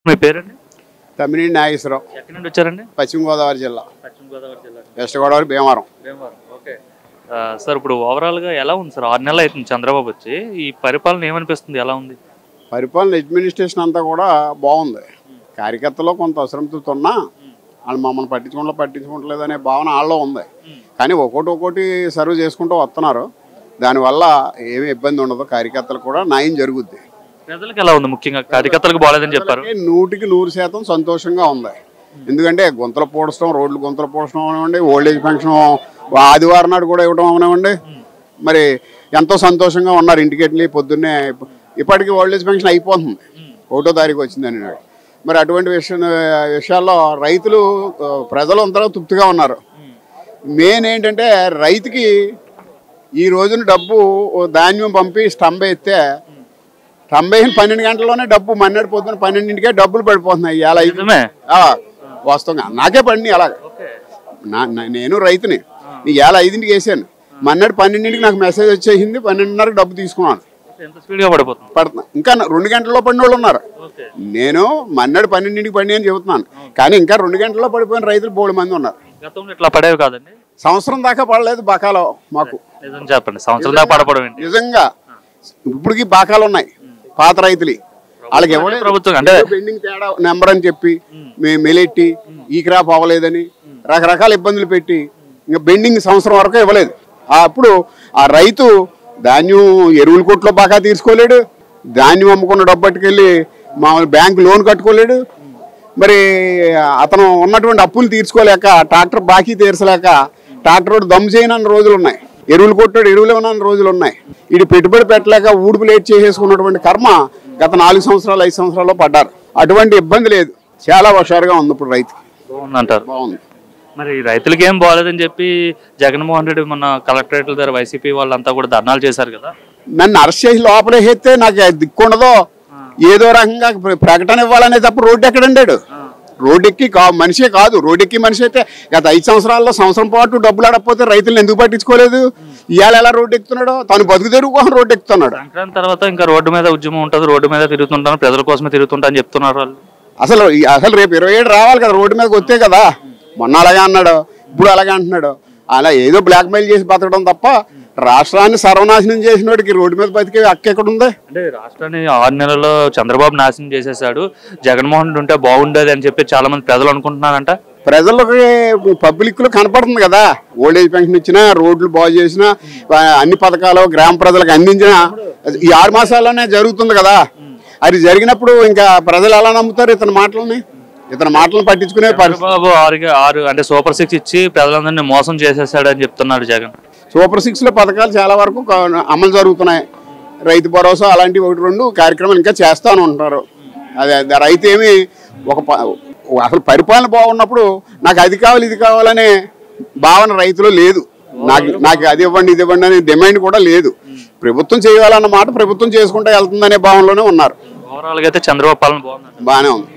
మీ పేరండి? తమ్మినేని నాగేశ్వరరావు. ఎక్కడి నుండి వచ్చారండి? పశ్చిమ గోదావరి జిల్లా. పశ్చిమ గోదావరి జిల్లా. West Godavari Bhimavaram. Okay sir, ఇప్పుడు ఓవరాల్గా ఎలా ఉంది సార్? 6 నెలలు అవుతుంది చంద్రబాబు వచ్చి. ఈ పరిపాలన ఏమనిపిస్తుంది, ఎలా ఉంది పరిపాలన? అడ్మినిస్ట్రేషన్ అంతా కూడా బాగుంది. కార్యకర్తలో కొంత అసంతృప్తి ఉన్నా వాళ్ళు మమ్మల్ని పట్టించుకోవట్లేదు అనే భావన వాళ్ళలో ఉంది. కానీ ఒక్కోటి సర్వ్ చేసుకుంటూ వస్తున్నారు. దానివల్ల ఏమీ ఇబ్బంది ఉండదు. కార్యకర్తలు కూడా న్యాయం జరుగుద్ది. ప్రజలకు ఎలా ఉంది? ముఖ్యంగా కార్యకర్తలకు బాగాలేదని చెప్పారు. 100% సంతోషంగా ఉంది. ఎందుకంటే గుంతలు పూడ్చడం, రోడ్లు గుంతలు పూడ్చడం అవనివ్వండి, ఓల్డేజ్ పెన్షన్ ఆదివారం నాడు కూడా ఇవ్వడం అవనివ్వండి, మరి ఎంతో సంతోషంగా ఉన్నారు. ఇంటికి వెళ్ళి పొద్దున్నే ఇప్పటికీ ఓల్డేజ్ పెన్షన్ అయిపోతుంది, 1వ తారీఖు వచ్చిందని నాడు. మరి అటువంటి విషయాల్లో రైతులు ప్రజలు అందరూ తృప్తిగా ఉన్నారు. మెయిన్ ఏంటంటే రైతుకి ఈ రోజున డబ్బు ధాన్యం పంపి స్టంబ్ ఎత్తే స్టంబ్ అయిన 12 గంటల్లోనే డబ్బు మన్నాడు పొద్దున్న 12ంటికే డబ్బులు పడిపోతున్నాయి. ఇలా వాస్తవంగా నాకే పడినాయి. అలాగా నేను రైతుని. నీ 5ంటికి వేసాను, మన్నాడు 12ంటికి నాకు మెసేజ్ వచ్చేసింది, 12:30కి డబ్బు తీసుకున్నాను. పడుతున్నా. ఇంకా 2 గంటల్లో పడిన వాళ్ళు ఉన్నారు. నేను మన్నాడు 12ంటికి పడి అని చెబుతున్నాను, కానీ ఇంకా 2 గంటల్లో పడిపోయిన రైతులు 3 మంది ఉన్నారు. ఇట్లా పడేవి కాదండి. సంవత్సరం దాకా పడలేదు బాకాలో మాకు. చెప్పండి, సంవత్సరం దాకా పడపడం నిజంగా ఇప్పటికి బాకాలు ఉన్నాయి పాత రైతులు. వాళ్ళకి ఎవరైనా ప్రభుత్వం అంటే పెండింగ్ తేడా నెంబర్ అని చెప్పి మెలెట్టి ఈ క్రాప్ అవ్వలేదని రకరకాల ఇబ్బందులు పెట్టి ఇంకా బెండింగ్ సంవత్సరం వరకు ఇవ్వలేదు. అప్పుడు ఆ రైతు ధాన్యం ఎరువుల కొట్లో బాగా తీసుకోలేడు, ధాన్యం అమ్ముకున్న డబ్బు పట్టుకెళ్ళి మామూలు బ్యాంకు లోన్ కట్టుకోలేడు. మరి అతను ఉన్నటువంటి అప్పులు తీర్చుకోలేక, ట్రాక్టర్ బాకీ తీర్చలేక, ట్రాక్టర్ రోడ్డు దమ్ము చేయనన్న రోజులు ఉన్నాయి, ఎరువులు కొట్టాడు ఎరువులు ఇవ్వనన్న రోజులు ఉన్నాయి. ఇది పెట్టుబడి పెట్టలేక ఊడుపు లేట్ చేసేసుకున్నటువంటి కర్మ గత 4 సంవత్సరాలు 5 సంవత్సరాల్లో పడ్డారు. అటువంటి ఇబ్బంది లేదు. చాలా హుషారుగా ఉంది ఇప్పుడు రైతుకి. బాగుందంటారు? బాగుంది. మరి రైతులకి ఏం బాగాలేదని చెప్పి జగన్మోహన్ రెడ్డి మొన్న కలెక్టరేట్ల దగ్గర వైసీపీ వాళ్ళంతా కూడా ధర్నాలు చేశారు కదా. నన్ను అరెస్ట్ చేసి లోపలేస్తే నాకు దిక్కుండదో, ఏదో రకంగా ప్రకటన ఇవ్వాలనే తప్ప రోడ్డు ఎక్కడండాడు. రోడ్డెక్కి మనిషే కాదు, రోడ్డెక్కి మనిషి అయితే గత 5 సంవత్సరాల్లో సంవత్సరం పాటు డబ్బులు ఆడకపోతే రైతులను ఎందుకు పట్టించుకోలేదు? ఇవాళ ఎలా రోడ్డు ఎక్కుతున్నాడో, తను బతుకు తెరుగు కోసం రోడ్డు ఎక్కుతున్నాడు. సంక్రాంతి తర్వాత ఇంకా రోడ్డు మీద ఉద్యమం ఉంటుంది, రోడ్డు మీద తిరుగుతుంటాను, ప్రజల కోసమే తిరుగుతుంటా అని చెప్తున్నారు వాళ్ళు. అసలు రేపు 27 రావాలి కదా, రోడ్డు మీదకి వస్తే కదా. మొన్న అలాగే అన్నాడు, ఇప్పుడు అలాగే అంటున్నాడు. అలా ఏదో బ్లాక్మెయిల్ చేసి బతకడం తప్ప రాష్ట్రాన్ని సర్వనాశనం చేసిన వాడికి రోడ్డు మీద బతికే హక్కు ఎక్కడుంది? అంటే రాష్ట్రాన్ని 6 నెలల్లో చంద్రబాబు నాశనం చేసేసాడు, జగన్మోహన్ ఉంటే బాగుండేది అని చెప్పి చాలా మంది ప్రజలు అనుకుంటున్నారంట. ప్రజలకి పబ్లిక్ లో కనపడుతుంది కదా. ఓల్డేజ్ పెన్షన్ ఇచ్చినా, రోడ్లు బాగు చేసినా, అన్ని పథకాలు గ్రామ ప్రజలకు అందించిన ఈ 6 మాసాల్లోనే జరుగుతుంది కదా. అది జరిగినప్పుడు ఇంకా ప్రజలు ఎలా నమ్ముతారు ఇతని మాటలని? ఇతని మాటలను పట్టించుకునే చంద్రబాబు 6 అంటే సూపర్ 6 ఇచ్చి ప్రజలందరినీ మోసం చేసేసాడు అని చెప్తున్నాడు జగన్. సూపర్ 6లో పథకాలు చాలా వరకు అమలు జరుగుతున్నాయి. రైతు భరోసా అలాంటి 1-2 కార్యక్రమాలు ఇంకా చేస్తాను అంటున్నారు. అదే రైతు ఏమి అసలు పరిపాలన బాగున్నప్పుడు నాకు అది కావాలి ఇది కావాలనే భావన రైతులో లేదు. నాకు అది ఇవ్వండి ఇది ఇవ్వండి అనే డిమాండ్ కూడా లేదు. ప్రభుత్వం చేయాలన్న మాట ప్రభుత్వం చేసుకుంటూ వెళ్తుందనే భావనలోనే ఉన్నారు. ఓవరాల్గా అయితే చంద్రబాబు పాలన బాగానే ఉంది.